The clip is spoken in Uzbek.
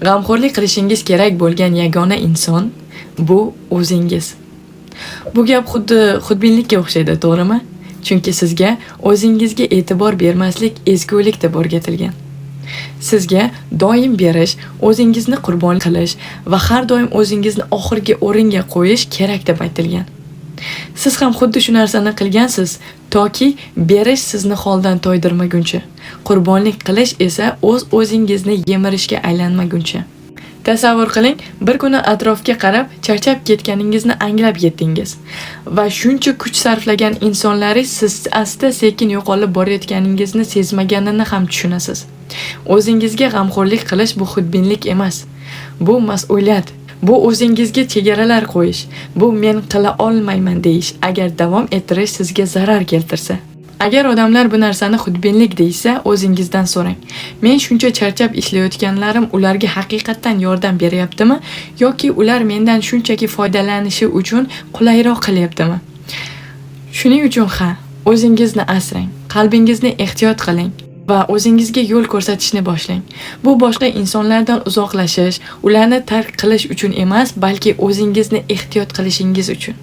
G'amxo'rlik qilishingiz kerak bo'lgan yagona inson bu o'zingiz. Bu gap xuddi xudbinlikka o'xshaydi, to'g'rimi? Chunki sizga o'zingizga e'tibor bermaslik ezgulik deb o'rgatilgan. Sizga doim berish, o'zingizni qurbon qilish va har doim o'zingizni oxirgi o'ringa qo'yish kerak deb aytilgan. Siz ham xuddi shu narsani qilgansiz, toki berish sizni holdan toydirmaguncha, qurbonlik qilish esa o'z-o'zingizni yemirishga aylanmaguncha. Tasavvur qiling, bir kuni atrofga qarab, charchab ketganingizni anglab yetdingiz va shuncha kuch sarflagan insonlaringiz siz asta-sekin yo'qolib borayotganingizni sezmaganini ham tushunasiz. O'zingizga g'amxo'rlik qilish bu xudbinlik emas. Bu mas'uliyat. Bu o'zingizga chegaralar qo'yish. Bu men qila olmayman deyish, agar davom ettirish sizga zarar keltirsa. Agar odamlar bu narsani xudbinlik deysa, o'zingizdan so'rang. Men shuncha charchab ishlayotganlarim ularga haqiqatan yordam beryaptimi yoki ular mendan shunchaki foydalanishi uchun qulayroq qilyaptimi? Shuning uchun o'zingizni asrang, qalbingizni ehtiyot qiling va o'zingizga yo'l ko'rsatishni boshlang. Bu boshqa insonlardan uzoqlashish, ularni tark qilish uchun emas, balki o'zingizni ehtiyot qilishingiz uchun.